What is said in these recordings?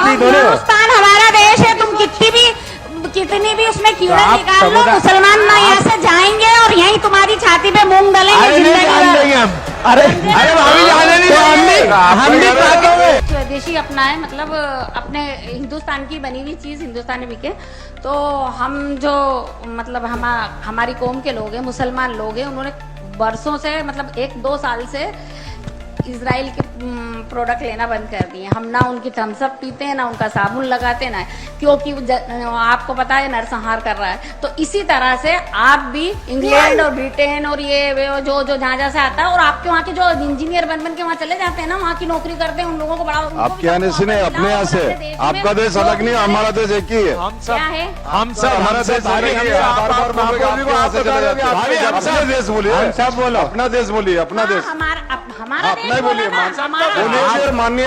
आती दोनों। हिंदुस्तान हमारा देश है, तुम कितनी भी उसमें कीड़े निकाल लो, मुसलमान ना यहाँ से जाएंगे और यहीं तुम्हारी छाती पे मूंग डलेंगे जिंदगी भर। अरे भाभी जाने नहीं देंगे, हम भी काटेंगे। स्वदेशी अपनाए, मतलब अपने हिंदुस्तान की बनी हुई चीज हिंदुस्तान में बिके। तो हम जो मतलब हमारी कौम के लोग हैं, मुसलमान लोग हैं, उन्होंने बरसों से मतलब 1-2 साल से इजराइल के प्रोडक्ट लेना बंद कर दिए। हम ना उनकी थम्सअप पीते हैं, ना उनका साबुन लगाते हैं, ना, क्योंकि आपको पता है नरसंहार कर रहा है। तो इसी तरह से आप भी इंग्लैंड और ब्रिटेन और ये जो जहाँ से आता है, और आपके वहाँ के जो इंजीनियर बन के वहाँ चले जाते हैं ना, वहाँ की नौकरी करते हैं, उन लोगों को बड़ा आपके आने से नहीं, अपने यहाँ से। आपका देश अलग नहीं, हमारा देश एक ही है। क्या है, हम सब, हमारा देश अलग ही है। अपना देश बोलिए, सब बोलो, अपना देश बोलिए, अपना देश, हमारा अपना ही बोलिए, बोलिए, मानिए।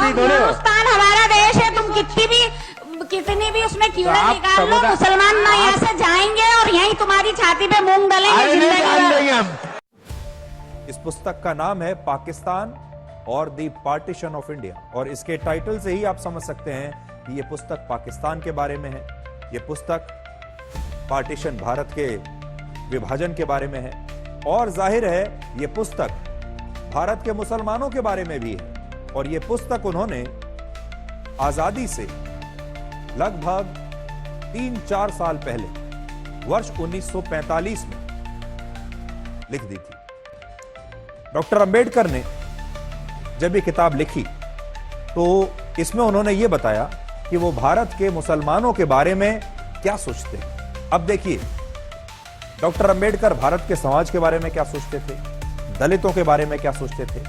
हिंदुस्तान हमारा देश है, तुम कितनी भी उसमें कीड़े निकाल लो, मुसलमान ना यहाँ से जाएंगे और यहीं तुम्हारी छाती पे मूंग डलेंगे जिंदगी भर। इस पुस्तक का नाम है पाकिस्तान और द पार्टीशन ऑफ इंडिया, और इसके टाइटल से ही आप समझ सकते हैं कि यह पुस्तक पाकिस्तान के बारे में है। यह पुस्तक पार्टीशन, भारत के विभाजन के बारे में है, और जाहिर है यह पुस्तक भारत के मुसलमानों के बारे में भी है। और यह पुस्तक उन्होंने आजादी से लगभग 3-4 साल पहले वर्ष 1945 में लिख दी थी। डॉक्टर अंबेडकर ने जब ये किताब लिखी तो इसमें उन्होंने ये बताया कि वो भारत के मुसलमानों के बारे में क्या सोचते हैं। अब देखिए, डॉक्टर अंबेडकर भारत के समाज के बारे में क्या सोचते थे, दलितों के बारे में क्या सोचते थे,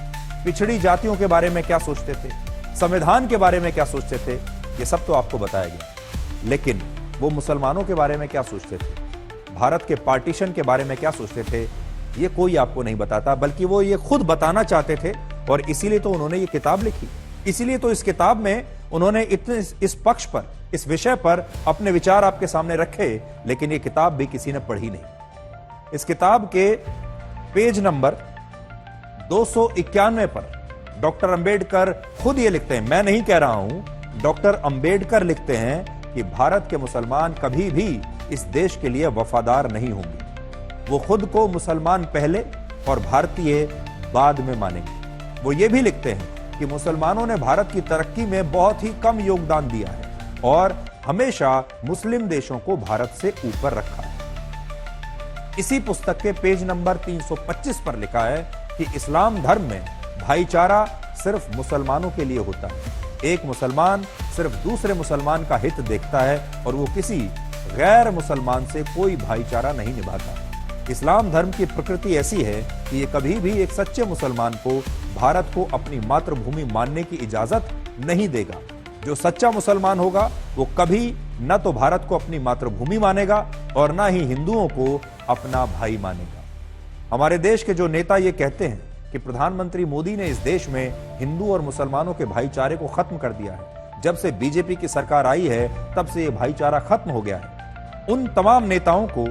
पिछड़ी जातियों के बारे में क्या सोचते थे, संविधान के बारे में क्या सोचते थे, ये सब तो आपको बताया गया। लेकिन वो मुसलमानों के बारे में क्या सोचते थे, भारत के पार्टीशन के बारे में क्या सोचते थे, ये कोई आपको नहीं बताता, बल्कि वो ये खुद बताना चाहते थे। और इसीलिए तो उन्होंने ये किताब लिखी। इसीलिए तो इस किताब में उन्होंने इतने इस पक्ष पर, इस विषय पर अपने विचार आपके सामने रखे, लेकिन ये किताब भी किसी ने पढ़ी नहीं। इस किताब के पेज नंबर 291 पर डॉक्टर अंबेडकर खुद ये लिखते हैं, मैं नहीं कह रहा हूं, डॉक्टर अंबेडकर लिखते हैं कि भारत के मुसलमान कभी भी इस देश के लिए वफादार नहीं होंगे। वो खुद को मुसलमान पहले और भारतीय बाद में मानेंगे। वो ये भी लिखते हैं कि मुसलमानों ने भारत की तरक्की में बहुत ही कम योगदान दिया है और हमेशा मुस्लिम देशों को भारत से ऊपर रखा है। इसी पुस्तक के पेज नंबर 325 पर लिखा है कि इस्लाम धर्म में भाईचारा सिर्फ मुसलमानों के लिए होता है। एक मुसलमान सिर्फ दूसरे मुसलमान का हित देखता है और वो किसी गैर मुसलमान से कोई भाईचारा नहीं निभाता। इस्लाम धर्म की प्रकृति ऐसी है कि ये कभी भी एक सच्चे मुसलमान को भारत को अपनी मातृभूमि मानने की इजाजत नहीं देगा। जो सच्चा मुसलमान होगा वो कभी न तो भारत को अपनी मातृभूमि मानेगा और न ही हिंदुओं को अपना भाई मानेगा। हमारे देश के जो नेता ये कहते हैं कि प्रधानमंत्री मोदी ने इस देश में हिंदू और मुसलमानों के भाईचारे को खत्म कर दिया है, जब से बीजेपी की सरकार आई है तब से ये भाईचारा खत्म हो गया है, उन तमाम नेताओं को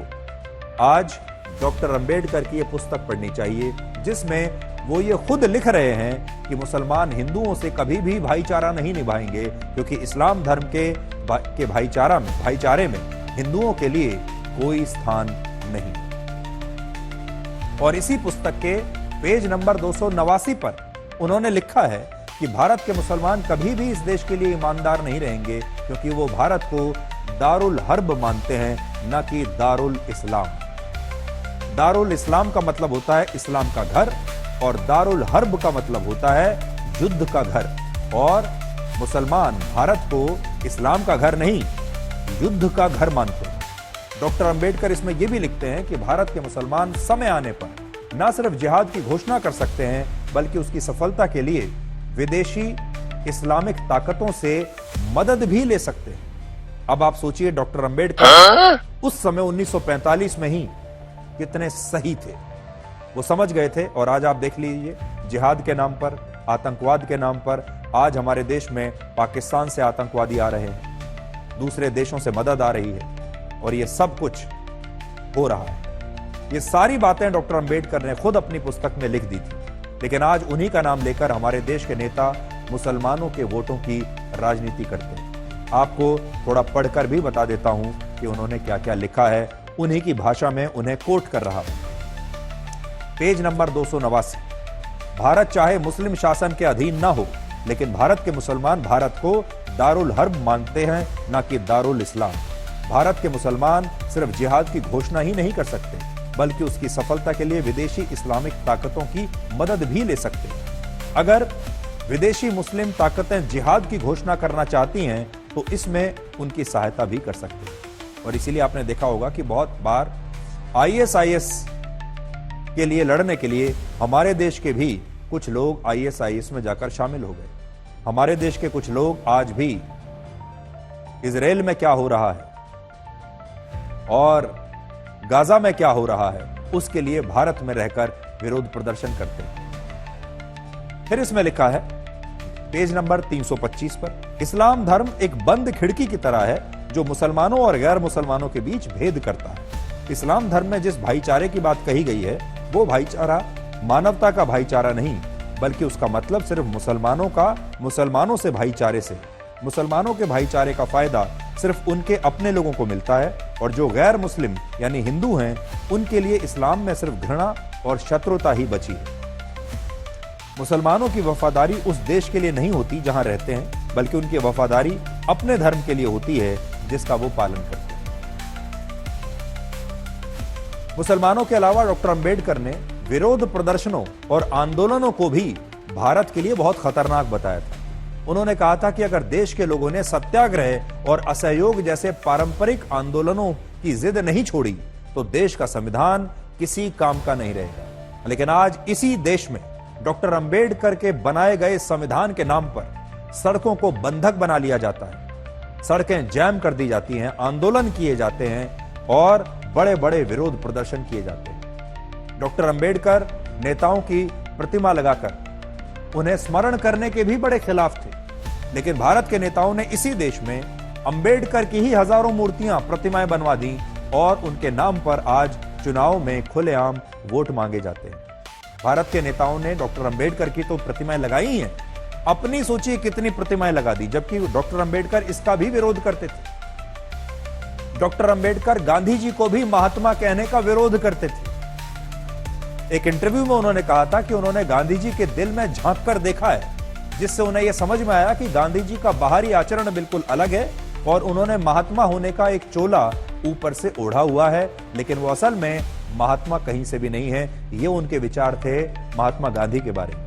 आज डॉक्टर अंबेडकर की ये पुस्तक पढ़नी चाहिए, जिसमें वो ये खुद लिख रहे हैं कि मुसलमान हिंदुओं से कभी भी भाईचारा नहीं निभाएंगे, क्योंकि इस्लाम धर्म के भाईचारे में हिंदुओं के लिए कोई स्थान नहीं। और इसी पुस्तक के पेज नंबर 289 पर उन्होंने लिखा है कि भारत के मुसलमान कभी भी इस देश के लिए ईमानदार नहीं रहेंगे, क्योंकि वो भारत को दारुल हर्ब मानते हैं, न कि दारुल इस्लाम। दारुल इस्लाम का मतलब होता है इस्लाम का घर, और दारुल हर्ब का मतलब होता है युद्ध का घर। और मुसलमान भारत को इस्लाम का घर नहीं, युद्ध का घर मानते हैं। डॉक्टर अंबेडकर इसमें यह भी लिखते हैं कि भारत के मुसलमान समय आने पर न सिर्फ जिहाद की घोषणा कर सकते हैं, बल्कि उसकी सफलता के लिए विदेशी इस्लामिक ताकतों से मदद भी ले सकते हैं। अब आप सोचिए, डॉक्टर अंबेडकर उस समय 1945 में ही कितने सही थे। वो समझ गए थे। और आज आप देख लीजिए, जिहाद के नाम पर, आतंकवाद के नाम पर आज हमारे देश में पाकिस्तान से आतंकवादी आ रहे हैं, दूसरे देशों से मदद आ रही है, और ये सब कुछ हो रहा है। ये सारी बातें डॉक्टर अंबेडकर ने खुद अपनी पुस्तक में लिख दी थी, लेकिन आज उन्हीं का नाम लेकर हमारे देश के नेता मुसलमानों के वोटों की राजनीति करते हैं। आपको थोड़ा पढ़कर भी बता देता हूं कि उन्होंने क्या क्या लिखा है, उन्हीं की भाषा में उन्हें कोट कर रहा हूं। Page number 289। भारत चाहे मुस्लिम शासन के अधीन ना हो, लेकिन भारत के मुसलमान भारत को दारुल हर्ब मानते हैं, ना कि दारुल इस्लाम। भारत के मुसलमान सिर्फ जिहाद की घोषणा ही नहीं कर सकते, बल्कि उसकी सफलता के लिए विदेशी इस्लामिक ताकतों की मदद भी ले सकते हैं। अगर विदेशी मुस्लिम ताकतें जिहाद की घोषणा करना चाहती हैं तो इसमें उनकी सहायता भी कर सकते हैं। और इसीलिए आपने देखा होगा कि बहुत बार ISIS के लिए लड़ने के लिए हमारे देश के भी कुछ लोग ISIS में जाकर शामिल हो गए। हमारे देश के कुछ लोग आज भी इजराइल में क्या हो रहा है और गाजा में क्या हो रहा है उसके लिए भारत में रहकर विरोध प्रदर्शन करते हैं। फिर इसमें लिखा है पेज नंबर 325 पर, इस्लाम धर्म एक बंद खिड़की की तरह है जो मुसलमानों और गैर मुसलमानों के बीच भेद करता है। इस्लाम धर्म में जिस भाईचारे की बात कही गई है वो भाईचारा मानवता का भाईचारा नहीं, बल्कि उसका मतलब सिर्फ मुसलमानों से भाईचारे से। मुसलमानों के भाईचारे का फायदा सिर्फ उनके अपने लोगों को मिलता है, और जो गैर मुस्लिम यानी हिंदू हैं उनके लिए इस्लाम में सिर्फ घृणा और शत्रुता ही बची है। मुसलमानों की वफादारी उस देश के लिए नहीं होती जहां रहते हैं, बल्कि उनकी वफादारी अपने धर्म के लिए होती है जिसका वो पालन करते हैं। मुसलमानों के अलावा डॉक्टर अंबेडकर ने विरोध प्रदर्शनों और आंदोलनों को भी भारत के लिए बहुत खतरनाक बताया था। उन्होंने कहा था कि अगर देश के लोगों ने सत्याग्रह और असहयोग जैसे पारंपरिक आंदोलनों की जिद नहीं छोड़ी तो देश का संविधान किसी काम का नहीं रहेगा। लेकिन आज इसी देश में डॉक्टर अंबेडकर के बनाए गए संविधान के नाम पर सड़कों को बंधक बना लिया जाता है, सड़कें जैम कर दी जाती हैं, आंदोलन किए जाते हैं और बड़े बड़े विरोध प्रदर्शन किए जाते हैं। डॉक्टर अंबेडकर नेताओं की प्रतिमा लगाकर उन्हें स्मरण करने के भी बड़े खिलाफ थे, लेकिन भारत के नेताओं ने इसी देश में अंबेडकर की ही हजारों मूर्तियां, प्रतिमाएं बनवा दी और उनके नाम पर आज चुनाव में खुलेआम वोट मांगे जाते हैं। भारत के नेताओं ने डॉक्टर अंबेडकर की तो प्रतिमाएं लगाई ही हैं, अपनी सोचिए कितनी प्रतिमाएं लगा दी, जबकि डॉक्टर अंबेडकर इसका भी विरोध करते थे। डॉक्टर अंबेडकर गांधी जी को भी महात्मा कहने का विरोध करते थे। एक इंटरव्यू में उन्होंने कहा था कि उन्होंने गांधी जी के दिल में झांक कर देखा है, जिससे उन्हें यह समझ में आया कि गांधी जी का बाहरी आचरण बिल्कुल अलग है और उन्होंने महात्मा होने का एक चोला ऊपर से ओढ़ा हुआ है, लेकिन वो असल में महात्मा कहीं से भी नहीं है। ये उनके विचार थे महात्मा गांधी के बारे में।